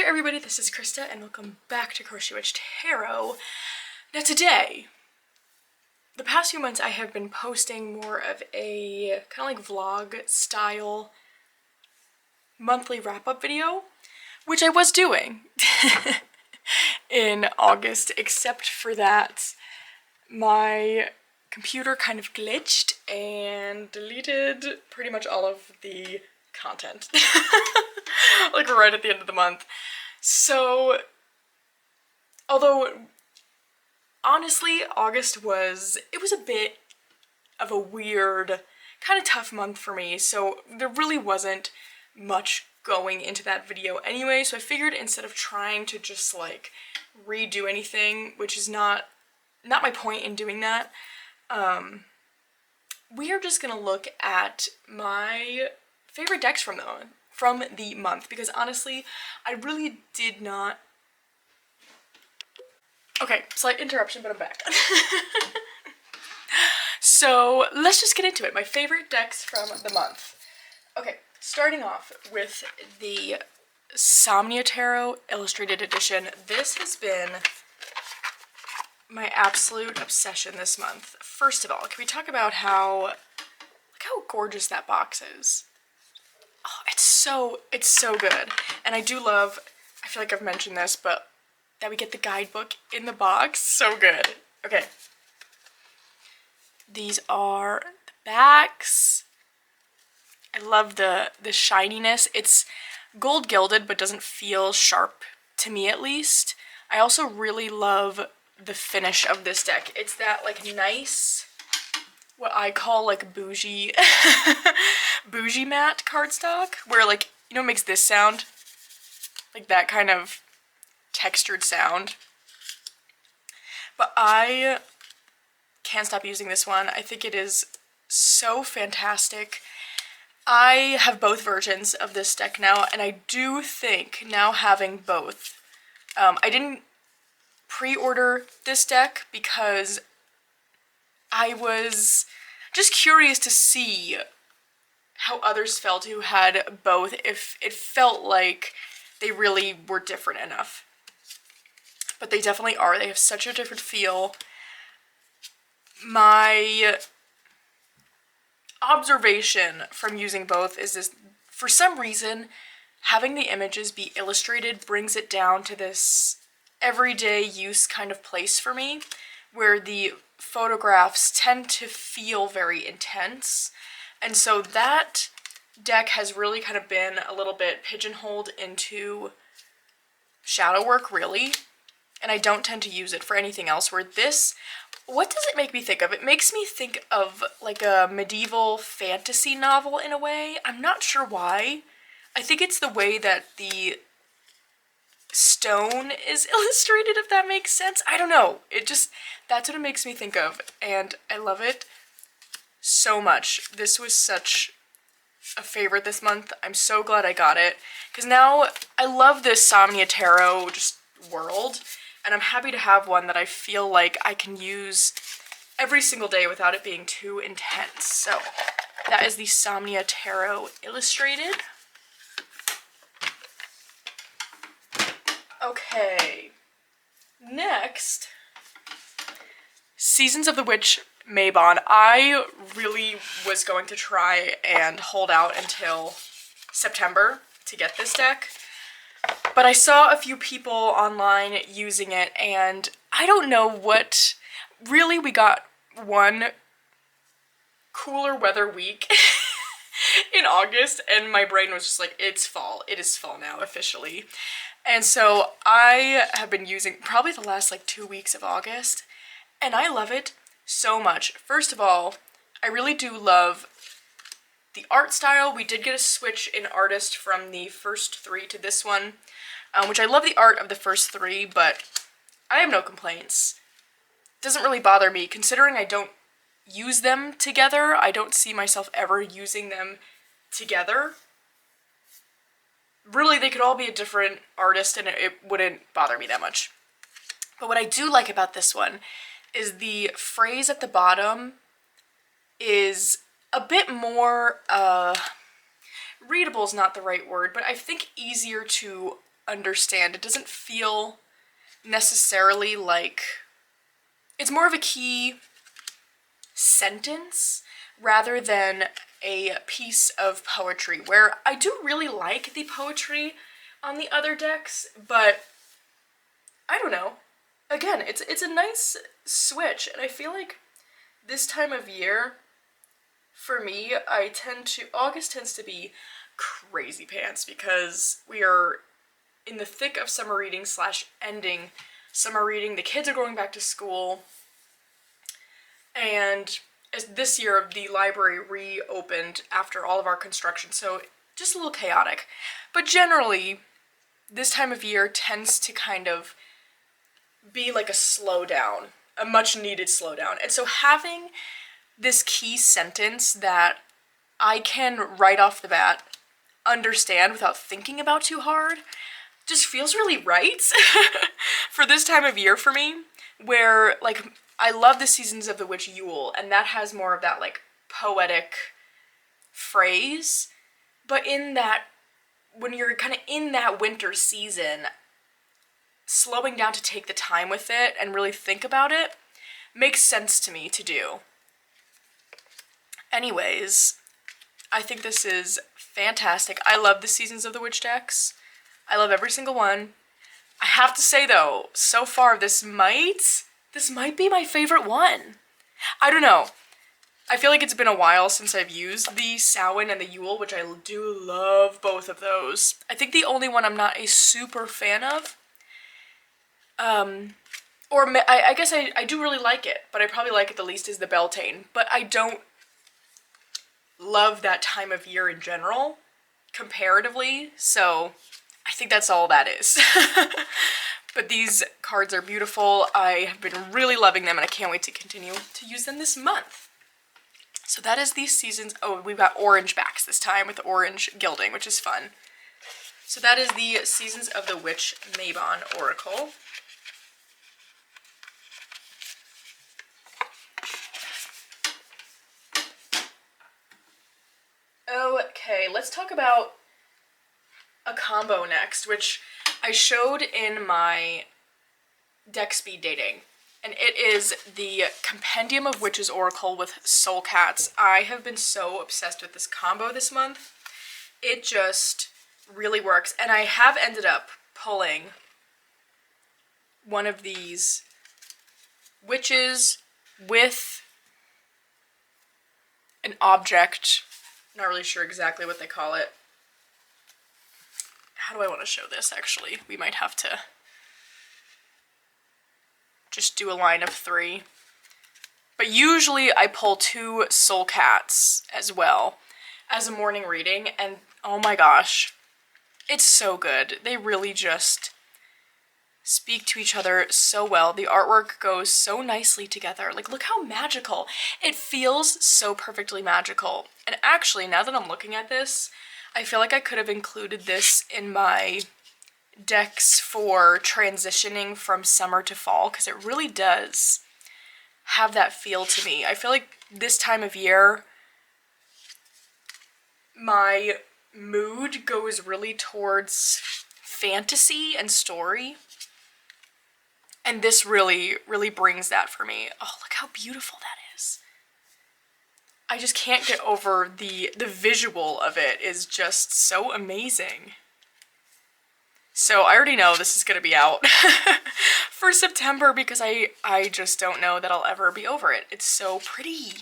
there everybody, this is Krista and welcome back to Crochet Witch Tarot. Now today, the past few months I have been posting more of a kind of like vlog style monthly wrap-up video, which I was doing in August, except for that my computer kind of glitched and deleted pretty much all of the content like right at the end of the month. So although honestly August was a bit of a weird kind of tough month for me, so there really wasn't much going into that video anyway, so I figured instead of trying to just like redo anything, which is not my point in doing that, we are just gonna look at my favorite decks from the month, because honestly, I really did not... Okay, slight interruption, but I'm back. So let's just get into it. My favorite decks from the month. Okay, starting off with the Insomnia Tarot Illustrated Edition. This has been my absolute obsession this month. First of all, can we talk about how gorgeous that box is? Oh, it's so good. And I do love, I feel like I've mentioned this, but that we get the guidebook in the box. So good. Okay. These are the backs. I love the shininess. It's gold gilded, but doesn't feel sharp, to me at least. I also really love the finish of this deck. It's that like nice, what I call like bougie bougie matte cardstock, where like, you know what makes this sound? Like that kind of textured sound. But I can't stop using this one. I think it is so fantastic. I have both versions of this deck now, and I do think now having both, I didn't pre-order this deck because I was just curious to see how others felt who had both, if it felt like they really were different enough. But they definitely are. They have such a different feel. My observation from using both is this: for some reason, having the images be illustrated brings it down to this everyday use kind of place for me, where the photographs tend to feel very intense. And so that deck has really kind of been a little bit pigeonholed into shadow work, really. And I don't tend to use it for anything else, where this, what does it make me think of? It makes me think of like a medieval fantasy novel in a way. I'm not sure why. I think it's the way that the stone is illustrated, if that makes sense. I don't know. It just, that's what it makes me think of, and I love it so much. This was such a favorite this month. I'm so glad I got it, because now I love this Somnia Tarot just world, and I'm happy to have one that I feel like I can use every single day without it being too intense. So that is the Somnia Tarot Illustrated. Okay, next, Seasons of the Witch Mabon. I really was going to try and hold out until September to get this deck, but I saw a few people online using it, and I don't know what, really we got one cooler weather week in August, and my brain was just like, it's fall. It is fall now, officially. And so I have been using probably the last like 2 weeks of August, and I love it so much. First of all, I really do love the art style. We did get a switch in artist from the first three to this one, which I love the art of the first three, but I have no complaints. It doesn't really bother me, considering I don't use them together. I don't see myself ever using them together. Really, they could all be a different artist and it wouldn't bother me that much. But what I do like about this one is the phrase at the bottom is a bit more, readable is not the right word, but I think easier to understand. It doesn't feel necessarily like, it's more of a key sentence rather than a piece of poetry, where I do really like the poetry on the other decks, but I don't know. Again, it's a nice switch, and I feel like this time of year, for me, August tends to be crazy pants because we are in the thick of summer reading / ending summer reading. The kids are going back to school, and as this year the library reopened after all of our construction, so just a little chaotic. But generally, this time of year tends to kind of be like a slowdown, a much needed slowdown. And so having this key sentence that I can right off the bat understand without thinking about too hard just feels really right for this time of year for me, where like I love the Seasons of the Witch Yule, and that has more of that like poetic phrase, but in that, when you're kind of in that winter season, slowing down to take the time with it and really think about it makes sense to me to do. Anyways, I think this is fantastic. I love the Seasons of the Witch decks. I love every single one. I have to say though, so far this might be my favorite one. I don't know. I feel like it's been a while since I've used the Samhain and the Yule, which I do love both of those. I think the only one I'm not a super fan of, I guess I do really like it, but I probably like it the least, is the Beltane. But I don't love that time of year in general, comparatively, so I think that's all that is. But these cards are beautiful. I have been really loving them, and I can't wait to continue to use them this month. So that is these Seasons. Oh, we've got orange backs this time with orange gilding, which is fun. So that is the Seasons of the Witch Mabon Oracle. Okay, let's talk about a combo next, which I showed in my deck speed dating, and it is the Compendium of Witches Oracle with Soul Cats. I have been so obsessed with this combo this month. It just really works, and I have ended up pulling one of these witches with an object. Not really sure exactly what they call it. How do I want to show this, actually? We might have to just do a line of 3. But usually I pull 2 Soul Cats as well as a morning reading, and oh my gosh, it's so good. They really just speak to each other so well. The artwork goes so nicely together. Like, look how magical. It feels so perfectly magical. And actually, now that I'm looking at this, I feel like I could have included this in my decks for transitioning from summer to fall, because it really does have that feel to me. I feel like this time of year, my mood goes really towards fantasy and story. And this really, really brings that for me. Oh, look how beautiful that is. I just can't get over the visual of it is just so amazing. So I already know this is going to be out for September, because I just don't know that I'll ever be over it. It's so pretty.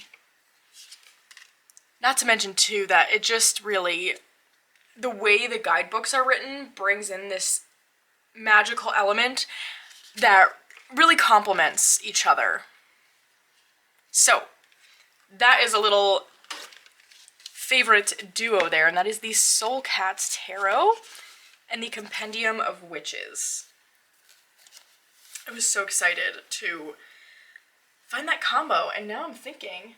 Not to mention, too, that it just really, the way the guidebooks are written brings in this magical element that really complements each other. So that is a little favorite duo there, and that is the Soul Cats Tarot and the Compendium of Witches. I was so excited to find that combo, and now I'm thinking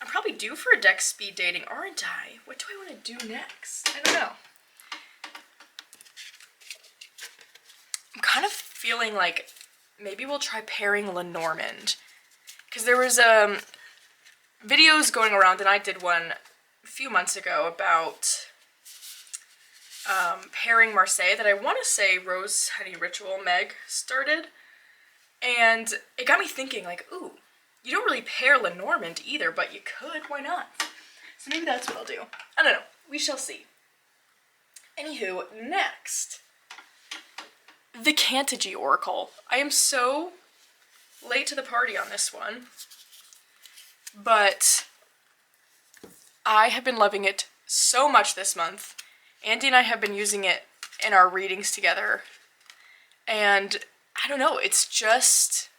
I'm probably due for a deck speed dating, aren't I? What do I want to do next? I don't know. I'm kind of feeling like maybe we'll try pairing Lenormand, because there was videos going around, and I did one a few months ago about pairing Marseille that I want to say Rose Honey Ritual Meg started. And it got me thinking, like, ooh, you don't really pair Lenormand either, but you could, why not? So maybe that's what I'll do. I don't know, we shall see. Anywho, next, the Cantigee Oracle. I am so late to the party on this one, but I have been loving it so much this month. Andy and I have been using it in our readings together, and I don't know, it's just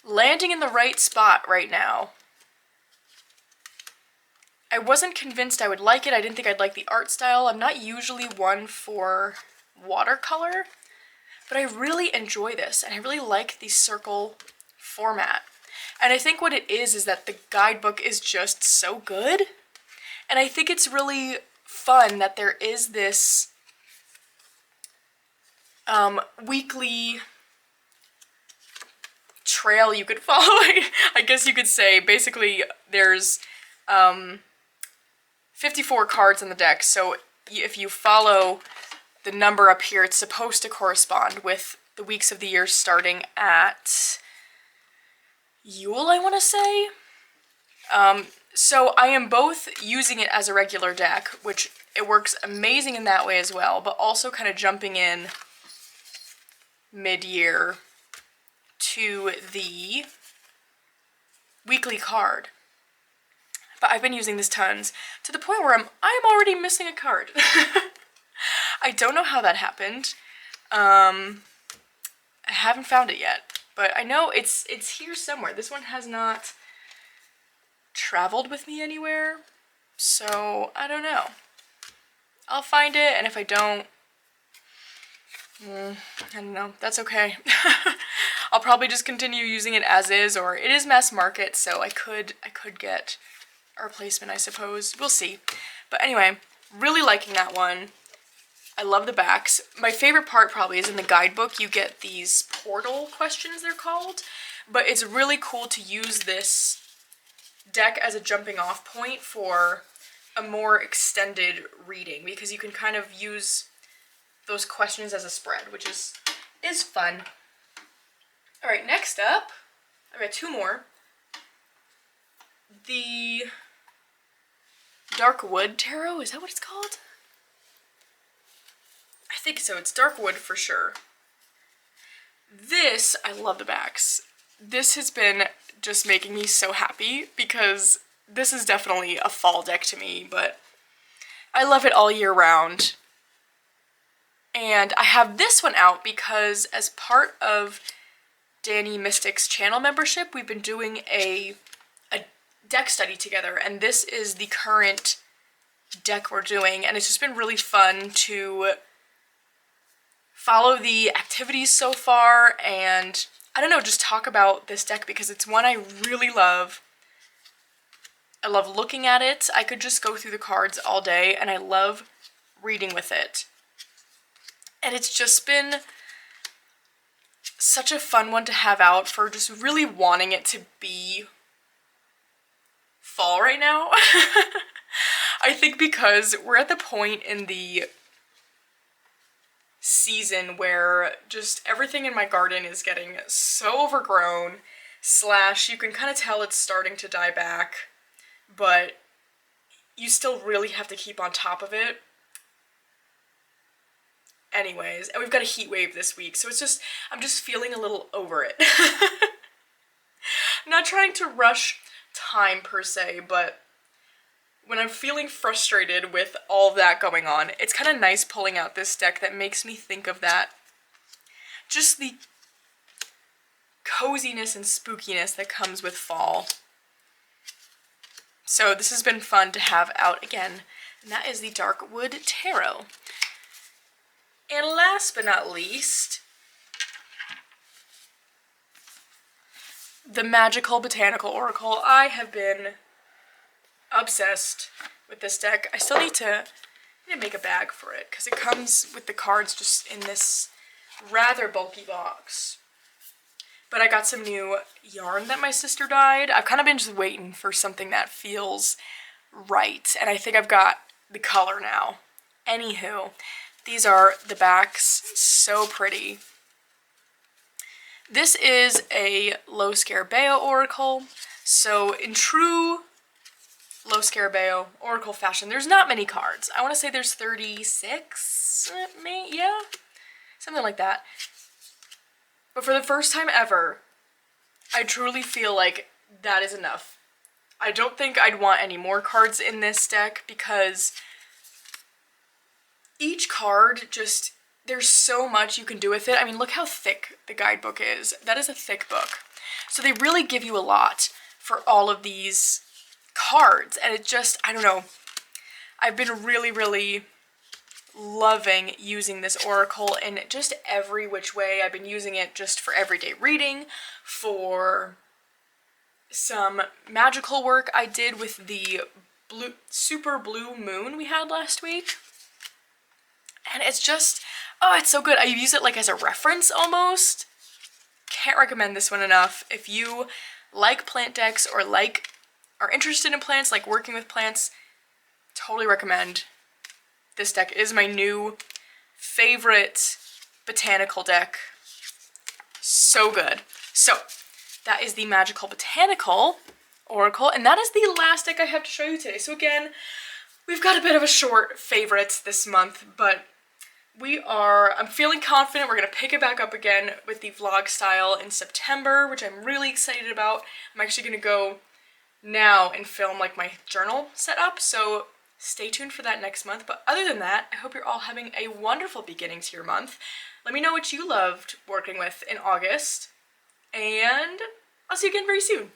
landing in the right spot right now. I wasn't convinced I would like it. I didn't think I'd like the art style. I'm not usually one for watercolor, but I really enjoy this, and I really like the circle format. And I think what it is that the guidebook is just so good, and I think it's really fun that there is this weekly trail you could follow, I guess you could say. Basically, there's 54 cards in the deck, so if you follow the number up here, it's supposed to correspond with the weeks of the year starting at Yule, I want to say. So I am both using it as a regular deck, which it works amazing in that way as well, but also kind of jumping in mid-year to the weekly card. But I've been using this tons, to the point where I'm already missing a card. I don't know how that happened. I haven't found it yet, but I know it's here somewhere. This one has not traveled with me anywhere, so I don't know. I'll find it, and if I don't, I don't know, that's okay. I'll probably just continue using it as is, or it is mass market, so I could get a replacement, I suppose. We'll see. But anyway, really liking that one. I love the backs. My favorite part probably is in the guidebook, you get these portal questions, they're called, but it's really cool to use this deck as a jumping off point for a more extended reading, because you can kind of use those questions as a spread, which is fun. Alright, next up, I've got two more. The Dark Wood Tarot, is that what it's called? I think so, it's Dark Wood for sure. This, I love the backs. This has been just making me so happy, because this is definitely a fall deck to me, but I love it all year round. And I have this one out because as part of Danny Mystic's channel membership, we've been doing a deck study together, and this is the current deck we're doing, and it's just been really fun to follow the activities so far, and I don't know, just talk about this deck because it's one I really love. I love looking at it. I could just go through the cards all day, and I love reading with it. And it's just been such a fun one to have out for just really wanting it to be fall right now. I think because we're at the point in the season where just everything in my garden is getting so overgrown, / you can kind of tell it's starting to die back, but you still really have to keep on top of it. Anyways, and we've got a heat wave this week, so it's just, I'm just feeling a little over it. I'm not trying to rush time per se, but when I'm feeling frustrated with all of that going on, it's kind of nice pulling out this deck that makes me think of that. Just the coziness and spookiness that comes with fall. So this has been fun to have out again, and that is the Dark Wood Tarot. And last but not least, the Magickal Botanical Oracle. I have been obsessed with this deck. I still need to make a bag for it because it comes with the cards just in this rather bulky box. But I got some new yarn that my sister dyed. I've kind of been just waiting for something that feels right, and I think I've got the color now. Anywho, these are the backs. So pretty. This is a Lo Scarabeo Oracle. So in true Lo Scarabeo Oracle fashion, there's not many cards. I want to say there's 36, yeah, something like that. But for the first time ever, I truly feel like that is enough. I don't think I'd want any more cards in this deck because each card just, there's so much you can do with it. I mean, look how thick the guidebook is. That is a thick book. So they really give you a lot for all of these cards. And it just, I don't know. I've been really, really loving using this oracle in just every which way. I've been using it just for everyday reading, for some magical work I did with the super blue moon we had last week. And it's just, oh, it's so good. I use it like as a reference almost. Can't recommend this one enough. If you like plant decks or are interested in plants, like working with plants, totally recommend. This deck is my new favorite botanical deck. So good. So that is the Magickal Botanical Oracle, and that is the last deck I have to show you today. So again, we've got a bit of a short favorites this month, but I'm feeling confident we're going to pick it back up again with the vlog style in September, which I'm really excited about. I'm actually going to go now and film like my journal setup, so stay tuned for that next month. But other than that, I hope you're all having a wonderful beginning to your month. Let me know what you loved working with in August, and I'll see you again very soon.